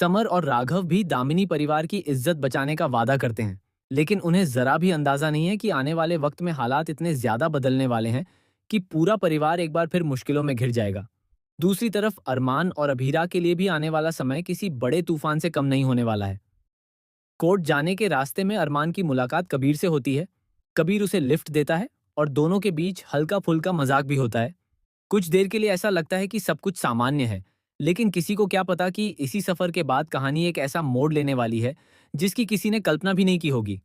Summer और राघव भी दामिनी परिवार की इज्जत बचाने का वादा करते हैं, लेकिन उन्हें जरा भी अंदाजा नहीं है कि आने वाले वक्त में हालात इतने ज्यादा बदलने वाले हैं कि पूरा परिवार एक बार फिर मुश्किलों में घिर जाएगा। दूसरी तरफ अरमान और अभीरा के लिए भी आने वाला समय किसी बड़े तूफान से कम नहीं होने वाला है। कोर्ट जाने के रास्ते में अरमान की मुलाकात कबीर से होती है। कबीर उसे लिफ्ट देता है और दोनों के बीच हल्का फुल्का मजाक भी होता है। कुछ देर के लिए ऐसा लगता है कि सब कुछ सामान्य है, लेकिन किसी को क्या पता कि इसी सफर के बाद कहानी एक ऐसा मोड़ लेने वाली है जिसकी किसी ने कल्पना भी नहीं की होगी।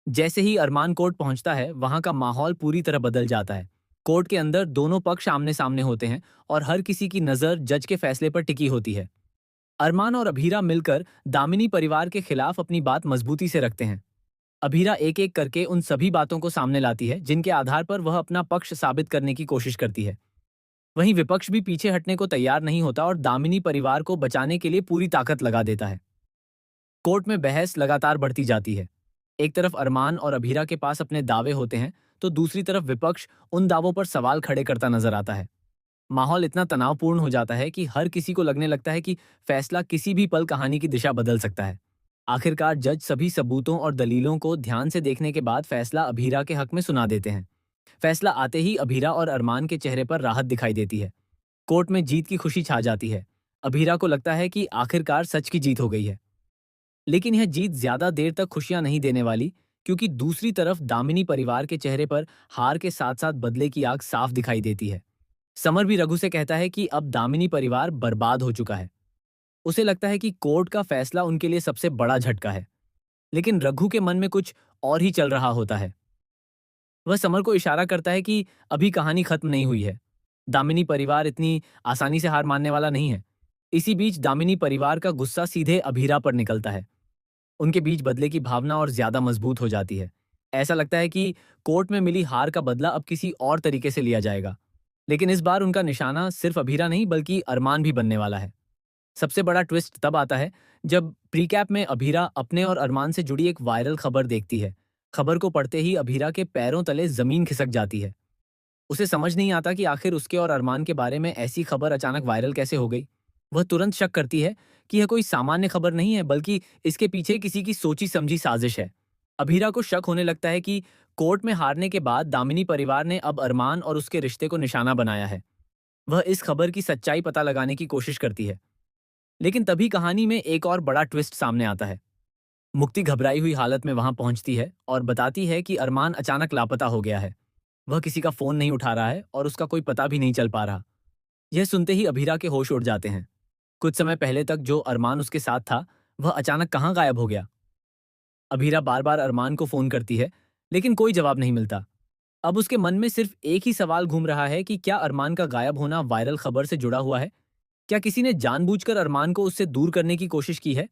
जैसे ही अरमान कोर्ट पहुंचता है, वहां का माहौल पूरी तरह बदल जाता है। कोर्ट के अंदर दोनों पक्ष आमने सामने होते हैं और हर किसी की नजर जज के फैसले पर टिकी होती है। अरमान और अभीरा मिलकर दामिनी परिवार के खिलाफ अपनी बात मजबूती से रखते हैं। अभीरा एक एक करके उन सभी बातों को सामने लाती है जिनके आधार पर वह अपना पक्ष साबित करने की कोशिश करती है। वहीं विपक्ष भी पीछे हटने को तैयार नहीं होता और दामिनी परिवार को बचाने के लिए पूरी ताकत लगा देता है। कोर्ट में बहस लगातार बढ़ती जाती है। एक तरफ अरमान और अभीरा के पास अपने दावे होते हैं, तो दूसरी तरफ विपक्ष उन दावों पर सवाल खड़े करता नजर आता है। माहौल इतना तनावपूर्ण हो जाता है कि हर किसी को लगने लगता है कि फैसला किसी भी पल कहानी की दिशा बदल सकता है। आखिरकार जज सभी सबूतों और दलीलों को ध्यान से देखने के बाद फैसला अभीरा के हक में सुना देते हैं। फैसला आते ही अभीरा और अरमान के चेहरे पर राहत दिखाई देती है। कोर्ट में जीत की खुशी छा जाती है। अभीरा को लगता है कि आखिरकार सच की जीत हो गई है। लेकिन यह जीत ज्यादा देर तक खुशियां नहीं देने वाली, क्योंकि दूसरी तरफ दामिनी परिवार के चेहरे पर हार के साथ साथ बदले की आग साफ दिखाई देती है। समर भी रघु से कहता है कि अब दामिनी परिवार बर्बाद हो चुका है। उसे लगता है कि कोर्ट का फैसला उनके लिए सबसे बड़ा झटका है। लेकिन रघु के मन में कुछ और ही चल रहा होता है। वह समर को इशारा करता है कि अभी कहानी खत्म नहीं हुई है। दामिनी परिवार इतनी आसानी से हार मानने वाला नहीं है। इसी बीच दामिनी परिवार का गुस्सा सीधे अभीरा पर निकलता है। उनके बीच बदले की भावना और ज्यादा मजबूत हो जाती है। ऐसा लगता है कि कोर्ट में मिली हार का बदला अब किसी और तरीके से लिया जाएगा। लेकिन इस बार उनका निशाना सिर्फ अभीरा नहीं बल्कि अरमान भी बनने वाला है। सबसे बड़ा ट्विस्ट तब आता है जब प्रीकैप में अभीरा अपने और अरमान से जुड़ी एक वायरल खबर देखती है। खबर को पढ़ते ही अभीरा के पैरों तले जमीन खिसक जाती है। उसे समझ नहीं आता कि आखिर उसके और अरमान के बारे में ऐसी खबर अचानक वायरल कैसे हो गई। वह तुरंत शक करती है कि यह कोई सामान्य खबर नहीं है, बल्कि इसके पीछे किसी की सोची समझी साजिश है। अभीरा को शक होने लगता है कि कोर्ट में हारने के बाद दामिनी परिवार ने अब अरमान और उसके रिश्ते को निशाना बनाया है। वह इस खबर की सच्चाई पता लगाने की कोशिश करती है। लेकिन तभी कहानी में एक और बड़ा ट्विस्ट सामने आता है। मुक्ति घबराई हुई हालत में वहां पहुंचती है और बताती है कि अरमान अचानक लापता हो गया है। वह किसी का फोन नहीं उठा रहा है और उसका कोई पता भी नहीं चल पा रहा। यह सुनते ही अभीरा के होश उड़ जाते हैं। कुछ समय पहले तक जो अरमान उसके साथ था, वह अचानक कहाँ गायब हो गया। अभीरा बार बार अरमान को फोन करती है, लेकिन कोई जवाब नहीं मिलता। अब उसके मन में सिर्फ एक ही सवाल घूम रहा है कि क्या अरमान का गायब होना वायरल खबर से जुड़ा हुआ है। क्या किसी ने जानबूझकर अरमान को उससे दूर करने की कोशिश की है।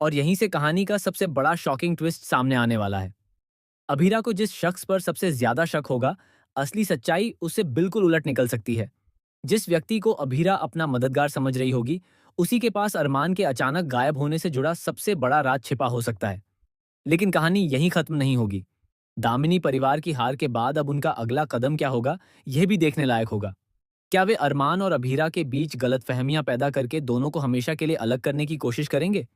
और यहीं से कहानी का सबसे बड़ा शॉकिंग ट्विस्ट सामने आने वाला है। अभीरा को जिस शख्स पर सबसे ज्यादा शक होगा, असली सच्चाई उससे बिल्कुल उलट निकल सकती है। जिस व्यक्ति को अभीरा अपना मददगार समझ रही होगी, उसी के पास अरमान के अचानक गायब होने से जुड़ा सबसे बड़ा राज छिपा हो सकता है। लेकिन कहानी यहीं खत्म नहीं होगी। दामिनी परिवार की हार के बाद अब उनका अगला कदम क्या होगा, यह भी देखने लायक होगा। क्या वे अरमान और अभीरा के बीच गलतफहमियां पैदा करके दोनों को हमेशा के लिए अलग करने की कोशिश करेंगे।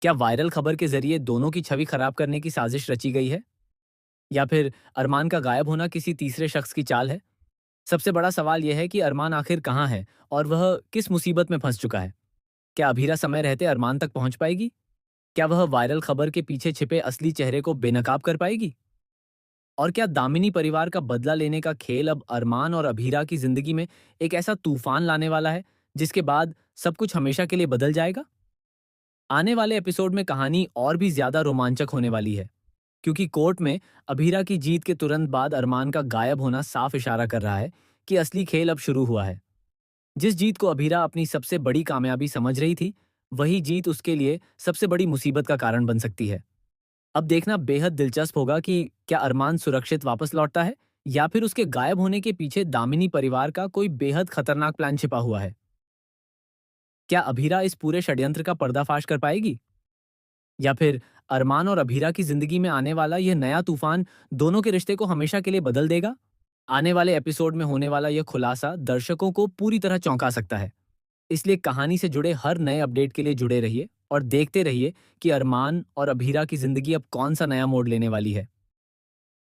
क्या वायरल खबर के जरिए दोनों की छवि खराब करने की साजिश रची गई है, या फिर अरमान का गायब होना किसी तीसरे शख्स की चाल है। सबसे बड़ा सवाल यह है कि अरमान आखिर कहाँ है और वह किस मुसीबत में फंस चुका है। क्या अभीरा समय रहते अरमान तक पहुंच पाएगी? क्या वह वायरल खबर के पीछे छिपे असली चेहरे को बेनकाब कर पाएगी? और क्या दामिनी परिवार का बदला लेने का खेल अब अरमान और अभीरा की जिंदगी में एक ऐसा तूफान लाने वाला है जिसके बाद सब कुछ हमेशा के लिए बदल जाएगा? आने वाले एपिसोड में कहानी और भी ज्यादा रोमांचक होने वाली है, क्योंकि कोर्ट में अभीरा की जीत के तुरंत बाद अरमान का गायब होना साफ इशारा कर रहा है कि असली खेल अब शुरू हुआ है। जिस जीत को अभीरा अपनी सबसे बड़ी कामयाबी समझ रही थी, वही जीत उसके लिए सबसे बड़ी मुसीबत का कारण बन सकती है। अब देखना बेहद दिलचस्प होगा कि क्या अरमान सुरक्षित वापस लौटता है, या फिर उसके गायब होने के पीछे दामिनी परिवार का कोई बेहद खतरनाक प्लान छिपा हुआ है। क्या अभीरा इस पूरे षड्यंत्र का पर्दाफाश कर पाएगी, या फिर अरमान और अभीरा की जिंदगी में आने वाला यह नया तूफान दोनों के रिश्ते को हमेशा के लिए बदल देगा? आने वाले एपिसोड में होने वाला यह खुलासा दर्शकों को पूरी तरह चौंका सकता है। इसलिए कहानी से जुड़े हर नए अपडेट के लिए जुड़े रहिए और देखते रहिए कि अरमान और अभीरा की जिंदगी अब कौन सा नया मोड़ लेने वाली है।